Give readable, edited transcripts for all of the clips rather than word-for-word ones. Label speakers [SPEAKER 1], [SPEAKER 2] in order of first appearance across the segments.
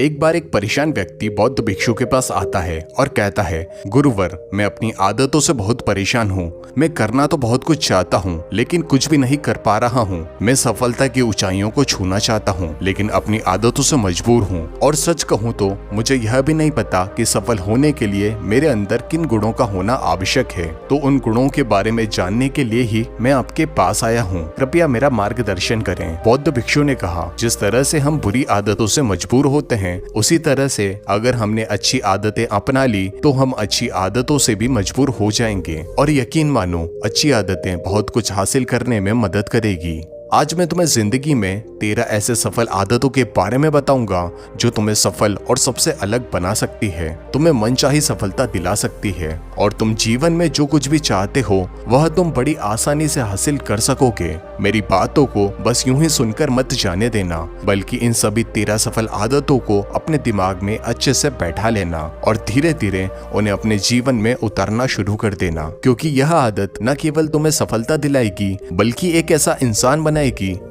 [SPEAKER 1] एक बार एक परेशान व्यक्ति बौद्ध भिक्षु के पास आता है और कहता है, गुरुवर, मैं अपनी आदतों से बहुत परेशान हूँ। मैं करना तो बहुत कुछ चाहता हूँ, लेकिन कुछ भी नहीं कर पा रहा हूँ। मैं सफलता की ऊंचाइयों को छूना चाहता हूँ, लेकिन अपनी आदतों से मजबूर हूँ। और सच कहूँ तो मुझे यह भी नहीं पता कि सफल होने के लिए मेरे अंदर किन गुणों का होना आवश्यक है। तो उन गुणों के बारे में जानने के लिए ही मैं आपके पास आया हूँ। कृपया मेरा मार्गदर्शन करें। बौद्ध भिक्षु ने कहा, जिस तरह से हम बुरी आदतों से मजबूर होते हैं, उसी तरह से अगर हमने अच्छी आदतें अपना ली तो हम अच्छी आदतों से भी मजबूर हो जाएंगे। और यकीन मानो, अच्छी आदतें बहुत कुछ हासिल करने में मदद करेगी। आज मैं तुम्हें जिंदगी में 13 ऐसे सफल आदतों के बारे में बताऊंगा जो तुम्हें सफल और सबसे अलग बना सकती है, तुम्हें मनचाही सफलता दिला सकती है, और तुम जीवन में जो कुछ भी चाहते हो वह तुम बड़ी आसानी से हासिल कर सकोगे। मेरी बातों को बस यूं ही सुनकर मत जाने देना, बल्कि इन सभी 13 सफल आदतों को अपने दिमाग में अच्छे से बैठा लेना और धीरे धीरे उन्हें अपने जीवन में उतारना शुरू कर देना, क्योंकि यह आदत न केवल तुम्हें सफलता दिलाएगी बल्कि एक ऐसा इंसान बनाएगी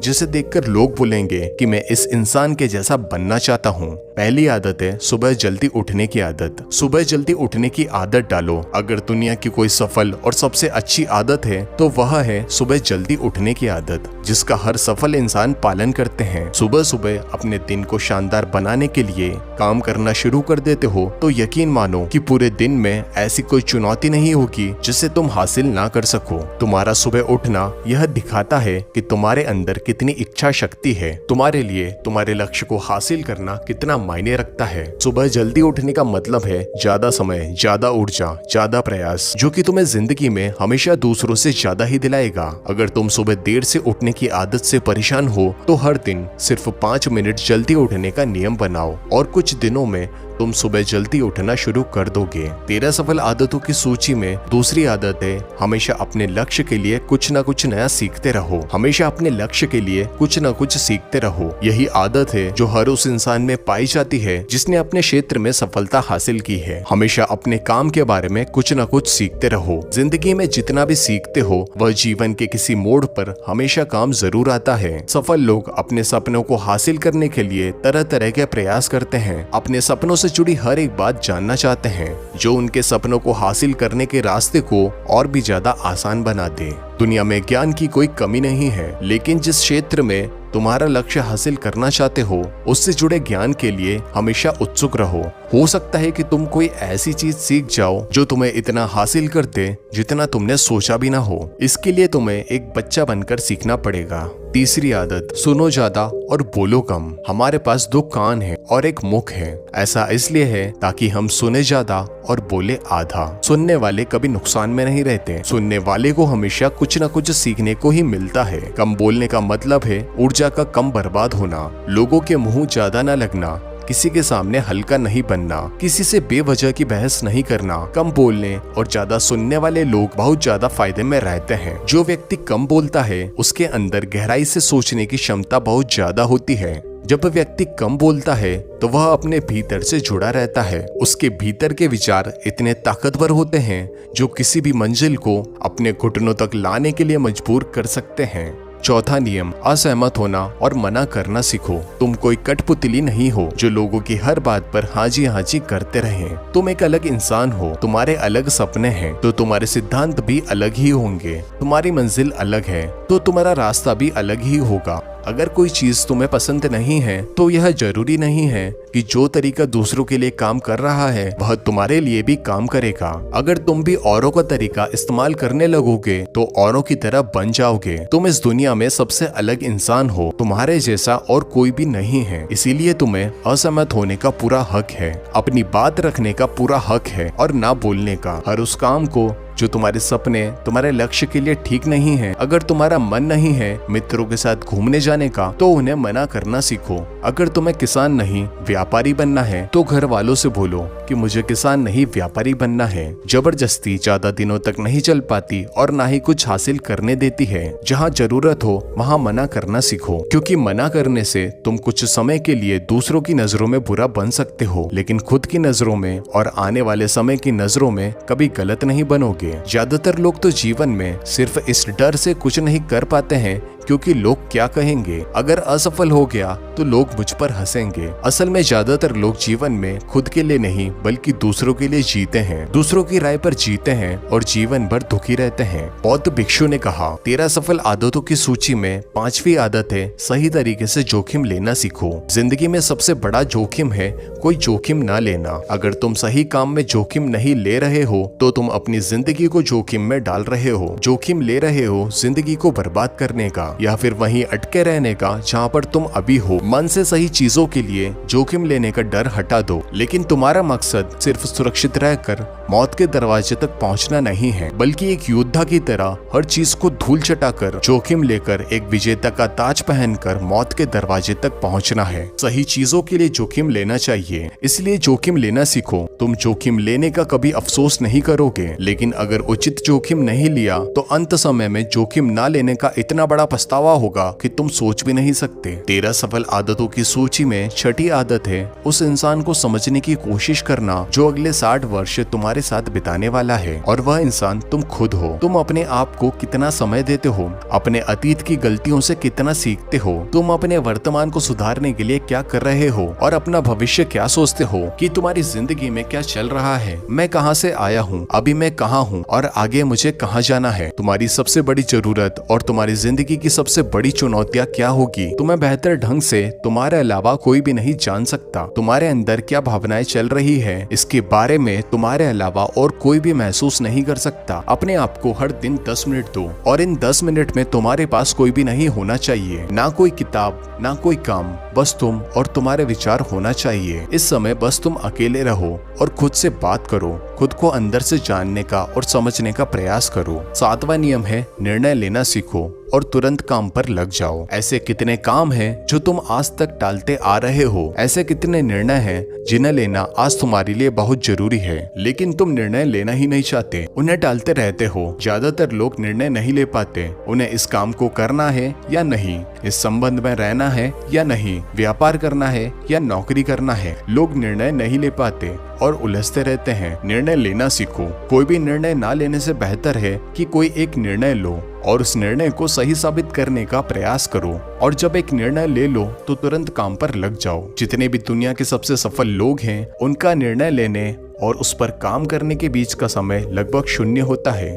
[SPEAKER 1] जिसे देखकर लोग बोलेंगे कि मैं इस इंसान के जैसा बनना चाहता हूँ। पहली आदत है सुबह जल्दी उठने की आदत। सुबह जल्दी उठने की आदत डालो। अगर दुनिया की कोई सफल और सबसे अच्छी आदत है तो वह है सुबह जल्दी उठने की आदत, जिसका हर सफल इंसान पालन करते हैं। सुबह सुबह अपने दिन को शानदार बनाने के लिए काम करना शुरू कर देते हो तो यकीन मानो कि पूरे दिन में ऐसी कोई चुनौती नहीं होगी जिसे तुम हासिल ना कर सको। तुम्हारा सुबह उठना यह दिखाता है कि तुम्हारे अंदर कितनी इच्छा शक्ति है, तुम्हारे लिए तुम्हारे लक्ष्य को हासिल करना कितना मायने रखता है। सुबह जल्दी उठने का मतलब है ज्यादा समय, ज्यादा ऊर्जा, ज्यादा प्रयास, जो कि तुम्हें जिंदगी में हमेशा दूसरों से ज्यादा ही दिलाएगा। अगर तुम सुबह देर से उठने की आदत से परेशान हो तो हर दिन सिर्फ 5 मिनट जल्दी उठने का नियम बनाओ और कुछ दिनों में तुम सुबह जल्दी उठना शुरू कर दोगे। 13 सफल आदतों की सूची में दूसरी आदत है हमेशा अपने लक्ष्य के लिए कुछ न कुछ नया सीखते रहो। हमेशा अपने लक्ष्य के लिए कुछ न कुछ सीखते रहो। यही आदत है जो हर उस इंसान में पाई जाती है जिसने अपने क्षेत्र में सफलता हासिल की है। हमेशा अपने काम के बारे में कुछ न कुछ सीखते रहो। जिंदगी में जितना भी सीखते हो वह जीवन के किसी मोड़ पर हमेशा काम जरूर आता है। सफल लोग अपने सपनों को हासिल करने के लिए तरह तरह के प्रयास करते हैं। अपने सपनों से जुड़ी हर एक बात जानना चाहते हैं जो उनके सपनों को हासिल करने के रास्ते को और भी ज्यादा आसान बना दे। दुनिया में ज्ञान की कोई कमी नहीं है, लेकिन जिस क्षेत्र में तुम्हारा लक्ष्य हासिल करना चाहते हो उससे जुड़े ज्ञान के लिए हमेशा उत्सुक रहो। हो सकता है कि तुम कोई ऐसी चीज सीख जाओ जो तुम्हें इतना हासिल कर दे जितना तुमने सोचा भी ना हो। इसके लिए तुम्हें एक बच्चा बनकर सीखना पड़ेगा। तीसरी आदत, सुनो ज्यादा और बोलो कम। हमारे पास 2 कान हैं और एक मुख है। ऐसा इसलिए है ताकि हम सुने ज्यादा और बोले आधा। सुनने वाले कभी नुकसान में नहीं रहते। सुनने वाले को हमेशा कुछ न कुछ सीखने को ही मिलता है। कम बोलने का मतलब है ऊर्जा का कम बर्बाद होना, लोगों के मुंह ज्यादा न लगना, किसी के सामने हल्का नहीं बनना, किसी से बेवजह की बहस नहीं करना। कम बोलने और ज्यादा सुनने वाले लोग बहुत ज्यादा फायदे में रहते हैं। जो व्यक्ति कम बोलता है उसके अंदर गहराई से सोचने की क्षमता बहुत ज्यादा होती है। जब व्यक्ति कम बोलता है तो वह अपने भीतर से जुड़ा रहता है। उसके भीतर के विचार इतने ताकतवर होते हैं जो किसी भी मंजिल को अपने घुटनों तक लाने के लिए मजबूर कर सकते हैं। चौथा नियम, असहमत होना और मना करना सीखो। तुम कोई कठपुतली नहीं हो जो लोगों की हर बात पर हाजी हाजी करते रहे। तुम एक अलग इंसान हो, तुम्हारे अलग सपने हैं तो तुम्हारे सिद्धांत भी अलग ही होंगे। तुम्हारी मंजिल अलग है तो तुम्हारा रास्ता भी अलग ही होगा। अगर कोई चीज तुम्हें पसंद नहीं है तो यह जरूरी नहीं है कि जो तरीका दूसरों के लिए काम कर रहा है वह तुम्हारे लिए भी काम करेगा। अगर तुम भी औरों का तरीका इस्तेमाल करने लगोगे तो औरों की तरह बन जाओगे। तुम इस दुनिया में सबसे अलग इंसान हो, तुम्हारे जैसा और कोई भी नहीं है। इसीलिए तुम्हें असहमत होने का पूरा हक है, अपनी बात रखने का पूरा हक है और ना बोलने का। हर उस काम को जो तुम्हारे सपने, तुम्हारे लक्ष्य के लिए ठीक नहीं है। अगर तुम्हारा मन नहीं है मित्रों के साथ घूमने जाने का तो उन्हें मना करना सीखो। अगर तुम्हें किसान नहीं व्यापारी बनना है तो घर वालों से बोलो कि मुझे किसान नहीं व्यापारी बनना है। जबरदस्ती ज्यादा दिनों तक नहीं चल पाती और ना ही कुछ हासिल करने देती है। जहाँ जरूरत हो वहाँ मना करना सीखो, क्योंकि मना करने से तुम कुछ समय के लिए दूसरों की नजरों में बुरा बन सकते हो, लेकिन खुद की नजरों में और आने वाले समय की नजरों में कभी गलत नहीं बनोगे। ज्यादातर लोग तो जीवन में सिर्फ इस डर से कुछ नहीं कर पाते हैं क्योंकि लोग क्या कहेंगे। अगर असफल हो गया तो लोग मुझ पर हंसेंगे। असल में ज्यादातर लोग जीवन में खुद के लिए नहीं बल्कि दूसरों के लिए जीते हैं, दूसरों की राय पर जीते हैं और जीवन भर दुखी रहते हैं। बौद्ध भिक्षु ने कहा, 13 सफल आदतों की सूची में 5वीं आदत है सही तरीके से जोखिम लेना सीखो। जिंदगी में सबसे बड़ा जोखिम है कोई जोखिम ना लेना। अगर तुम सही काम में जोखिम नहीं ले रहे हो तो तुम अपनी जिंदगी को जोखिम में डाल रहे हो। जोखिम ले रहे हो जिंदगी को बर्बाद करने का या फिर वहीं अटके रहने का जहाँ पर तुम अभी हो। मन से सही चीजों के लिए जोखिम लेने का डर हटा दो, लेकिन तुम्हारा मकसद सिर्फ सुरक्षित रहकर मौत के दरवाजे तक पहुंचना नहीं है, बल्कि एक योद्धा की तरह हर चीज को धूल चटाकर जोखिम लेकर एक विजेता का ताज पहनकर मौत के दरवाजे तक पहुंचना है। सही चीजों के लिए जोखिम लेना चाहिए, इसलिए जोखिम लेना सीखो। तुम जोखिम लेने का कभी अफसोस नहीं करोगे, लेकिन अगर उचित जोखिम नहीं लिया तो अंत समय में जोखिम ना लेने का इतना बड़ा पछतावा होगा कि तुम सोच भी नहीं सकते। 13 सफल आदतों की सूची में 6ठी आदत है उस इंसान को समझने की कोशिश करना जो अगले 60 वर्ष तुम्हारे साथ बिताने वाला है, और वह इंसान तुम खुद हो। तुम अपने आप को कितना समय देते हो, अपने अतीत की गलतियों से कितना सीखते हो, तुम अपने वर्तमान को सुधारने के लिए क्या कर रहे हो और अपना भविष्य क्या सोचते हो कि तुम्हारी जिंदगी में क्या चल रहा है। मैं कहां से आया हूं, अभी मैं कहां हूं और आगे मुझे कहां जाना है। तुम्हारी सबसे बड़ी जरूरत और तुम्हारी जिंदगी की सबसे बड़ी चुनौतियां क्या होगी, तुम्हें बेहतर ढंग से तुम्हारे अलावा कोई भी नहीं जान सकता। तुम्हारे अंदर क्या भावनाएं चल रही है इसके बारे में तुम्हारे अलावा और कोई भी महसूस नहीं कर सकता। अपने आप को हर दिन 10 मिनट दो, और इन 10 मिनट में तुम्हारे पास कोई भी नहीं होना चाहिए, ना कोई किताब ना कोई काम, बस तुम और तुम्हारे विचार होना चाहिए। इस समय बस तुम अकेले रहो और खुद से बात करो, खुद को अंदर से जानने का और समझने का प्रयास करो। 7वां नियम है निर्णय लेना सीखो और तुरंत काम पर लग जाओ। ऐसे कितने काम हैं जो तुम आज तक टालते आ रहे हो, ऐसे कितने निर्णय हैं जिन्हें लेना आज तुम्हारे लिए बहुत जरूरी है, लेकिन तुम निर्णय लेना ही नहीं चाहते, उन्हें टालते रहते हो। ज्यादातर लोग निर्णय नहीं ले पाते, उन्हें इस काम को करना है या नहीं, इस संबंध में रहना है या नहीं, व्यापार करना है या नौकरी करना है। लोग निर्णय नहीं ले पाते और उलझते रहते हैं। निर्णय लेना सीखो। कोई भी निर्णय ना लेने से बेहतर है कि कोई एक निर्णय लो और उस निर्णय को सही साबित करने का प्रयास करो, और जब एक निर्णय ले लो तो तुरंत काम पर लग जाओ। जितने भी दुनिया के सबसे सफल लोग हैं उनका निर्णय लेने और उस पर काम करने के बीच का समय लगभग 0 होता है।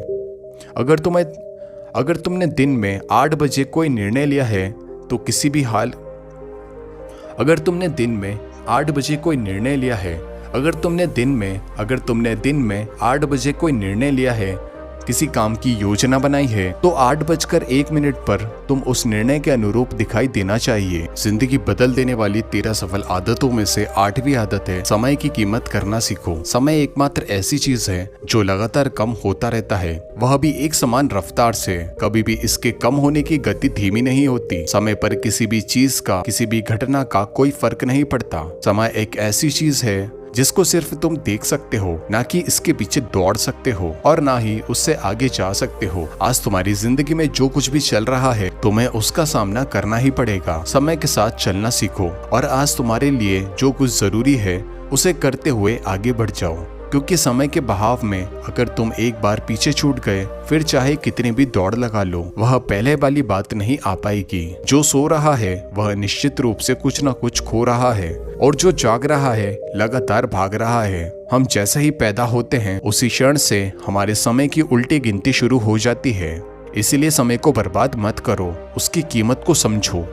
[SPEAKER 1] अगर तुमने दिन में 8 बजे कोई निर्णय लिया है तो किसी भी हाल अगर तुमने दिन में 8 बजे कोई निर्णय लिया है अगर तुमने दिन में 8 बजे कोई निर्णय लिया है, किसी काम की योजना बनाई है, तो 8:01 पर तुम उस निर्णय के अनुरूप दिखाई देना चाहिए। जिंदगी बदल देने वाली 13 सफल आदतों में से 8वीं आदत है समय की कीमत करना सीखो। समय एकमात्र ऐसी चीज है जो लगातार कम होता रहता है, वह भी एक समान रफ्तार से। कभी भी इसके कम होने की गति धीमी नहीं होती। समय पर किसी भी चीज का, किसी भी घटना का कोई फर्क नहीं पड़ता। समय एक ऐसी चीज है जिसको सिर्फ तुम देख सकते हो, ना कि इसके पीछे दौड़ सकते हो और ना ही उससे आगे जा सकते हो। आज तुम्हारी जिंदगी में जो कुछ भी चल रहा है तुम्हें उसका सामना करना ही पड़ेगा। समय के साथ चलना सीखो और आज तुम्हारे लिए जो कुछ जरूरी है उसे करते हुए आगे बढ़ जाओ, क्योंकि समय के बहाव में अगर तुम एक बार पीछे छूट गए फिर चाहे कितनी भी दौड़ लगा लो वह पहले वाली बात नहीं आ पाएगी। जो सो रहा है वह निश्चित रूप से कुछ न कुछ खो रहा है, और जो जाग रहा है लगातार भाग रहा है। हम जैसे ही पैदा होते हैं उसी क्षण से हमारे समय की उल्टी गिनती शुरू हो जाती है। इसीलिए समय को बर्बाद मत करो, उसकी कीमत को समझो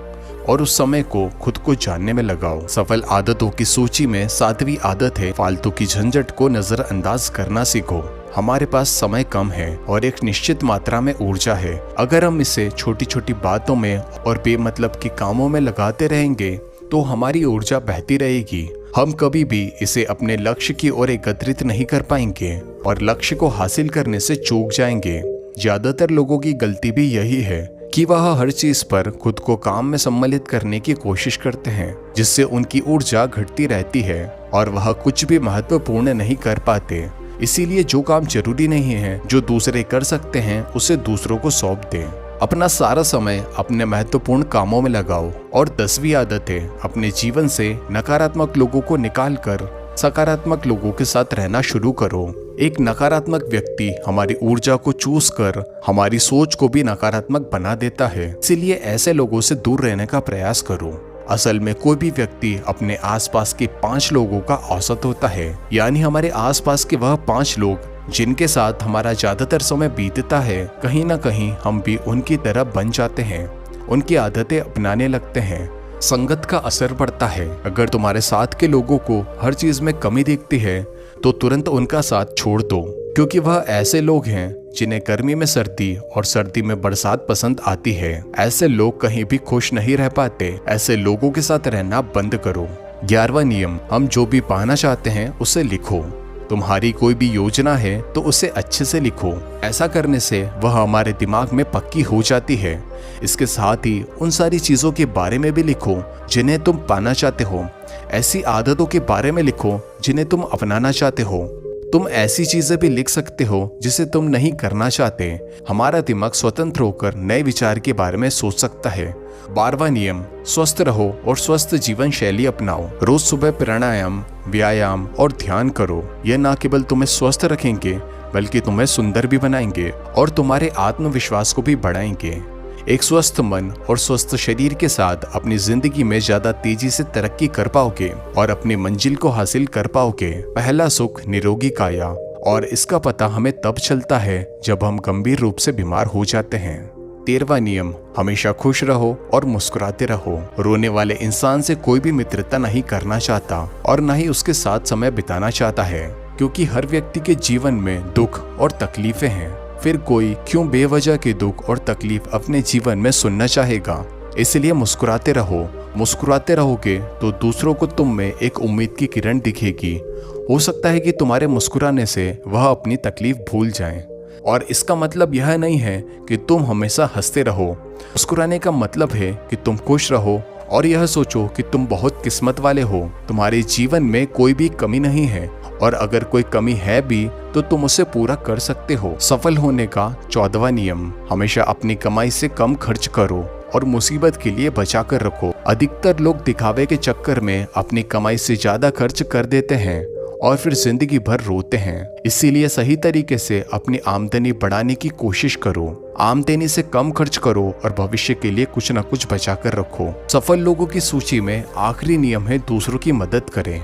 [SPEAKER 1] और उस समय को खुद को जानने में लगाओ। सफल आदतों की सूची में 7वीं आदत है फालतू की झंझट को नजरअंदाज करना सीखो। हमारे पास समय कम है और एक निश्चित मात्रा में ऊर्जा है। अगर हम इसे छोटी छोटी बातों में और बेमतलब के कामों में लगाते रहेंगे तो हमारी ऊर्जा बहती रहेगी। हम कभी भी इसे अपने लक्ष्य की ओर एकत्रित नहीं कर पाएंगे और लक्ष्य को हासिल करने से चूक जाएंगे। ज्यादातर लोगों की गलती भी यही है कि वह हर चीज पर खुद को काम में सम्मिलित करने की कोशिश करते हैं, जिससे उनकी ऊर्जा घटती रहती है और वह कुछ भी महत्वपूर्ण नहीं कर पाते। इसीलिए जो काम जरूरी नहीं है, जो दूसरे कर सकते हैं, उसे दूसरों को सौंप दें। अपना सारा समय अपने महत्वपूर्ण कामों में लगाओ। और 10वीं आदत है अपने जीवन से नकारात्मक लोगों को निकाल कर सकारात्मक लोगों के साथ रहना शुरू करो। एक नकारात्मक व्यक्ति हमारी ऊर्जा को चूस कर हमारी सोच को भी नकारात्मक बना देता है। इसीलिए ऐसे लोगों से दूर रहने का प्रयास करो। असल में कोई भी व्यक्ति अपने आसपास के 5 लोगों का औसत होता है, यानी हमारे आसपास के वह 5 लोग जिनके साथ हमारा ज्यादातर समय बीतता है, कहीं ना कहीं हम भी उनकी तरह बन जाते हैं, उनकी आदतें अपनाने लगते हैं। संगत का असर पड़ता है। अगर तुम्हारे साथ के लोगों को हर चीज में कमी दिखती है तो तुरंत उनका साथ छोड़ दो, क्योंकि वह ऐसे लोग हैं जिन्हें गर्मी में सर्दी और सर्दी में बरसात पसंद आती है। ऐसे लोग कहीं भी खुश नहीं रह पाते। ऐसे लोगों के साथ रहना बंद करो। 11वां नियम, हम जो भी पाना चाहते हैं उसे लिखो। तुम्हारी कोई भी योजना है तो उसे अच्छे से लिखो। ऐसा करने से वह हमारे दिमाग में पक्की हो जाती है। इसके साथ ही उन सारी चीजों के बारे में भी लिखो जिन्हें तुम पाना चाहते हो। ऐसी आदतों के बारे में लिखो जिन्हें तुम अपनाना चाहते हो। तुम ऐसी चीजें भी लिख सकते हो जिसे तुम नहीं करना चाहते। हमारा दिमाग स्वतंत्र होकर नए विचार के बारे में सोच सकता है। 12वां नियम, स्वस्थ रहो और स्वस्थ जीवन शैली अपनाओ। रोज सुबह प्राणायाम, व्यायाम और ध्यान करो। यह न केवल तुम्हें स्वस्थ रखेंगे बल्कि तुम्हें सुंदर भी बनाएंगे और तुम्हारे आत्मविश्वास को भी बढ़ाएंगे। एक स्वस्थ मन और स्वस्थ शरीर के साथ अपनी जिंदगी में ज्यादा तेजी से तरक्की कर पाओगे और अपनी मंजिल को हासिल कर पाओगे। पहला सुख निरोगी काया, और इसका पता हमें तब चलता है जब हम गंभीर रूप से बीमार हो जाते हैं। 13वां नियम, हमेशा खुश रहो और मुस्कुराते रहो। रोने वाले इंसान से कोई भी मित्रता नहीं करना चाहता और न ही उसके साथ समय बिताना चाहता है, क्योंकि हर व्यक्ति के जीवन में दुख और तकलीफें हैं। फिर कोई क्यों बेवजह के दुख और तकलीफ अपने जीवन में सुनना चाहेगा। इसलिए मुस्कुराते रहो। मुस्कुराते रहोगे तो दूसरों को तुम में एक उम्मीद की किरण दिखेगी। हो सकता है कि तुम्हारे मुस्कुराने से वह अपनी तकलीफ भूल जाएं। और इसका मतलब यह नहीं है कि तुम हमेशा हंसते रहो। मुस्कुराने का मतलब है कि तुम खुश रहो और यह सोचो कि तुम बहुत किस्मत वाले हो। तुम्हारे जीवन में कोई भी कमी नहीं है, और अगर कोई कमी है भी तो तुम उसे पूरा कर सकते हो। सफल होने का 14वां नियम, हमेशा अपनी कमाई से कम खर्च करो और मुसीबत के लिए बचा कर रखो। अधिकतर लोग दिखावे के चक्कर में अपनी कमाई से ज्यादा खर्च कर देते हैं और फिर जिंदगी भर रोते हैं। इसीलिए सही तरीके से अपनी आमदनी बढ़ाने की कोशिश करो। आमदनी से कम खर्च करो और भविष्य के लिए कुछ न कुछ बचा कर रखो। सफल लोगों की सूची में आखिरी नियम है दूसरों की मदद करें।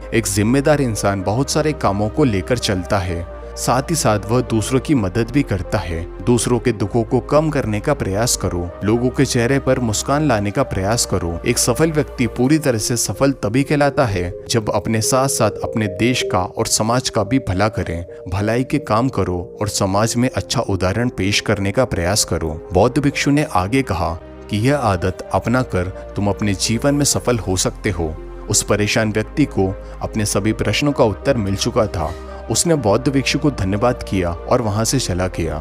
[SPEAKER 1] एक जिम्मेदार इंसान बहुत सारे कामों को लेकर चलता है, साथ ही साथ वह दूसरों की मदद भी करता है। दूसरों के दुखों को कम करने का प्रयास करो। लोगों के चेहरे पर मुस्कान लाने का प्रयास करो। एक सफल व्यक्ति पूरी तरह से सफल तभी कहलाता है जब अपने साथ साथ अपने देश का और समाज का भी भला करें। भलाई के काम करो और समाज में अच्छा उदाहरण पेश करने का प्रयास करो। बौद्ध भिक्षु ने आगे कहा कि यह आदत अपना कर तुम अपने जीवन में सफल हो सकते हो। उस परेशान व्यक्ति को अपने सभी प्रश्नों का उत्तर मिल चुका था। उसने बौद्ध भिक्षु को धन्यवाद किया और वहां से चला गया।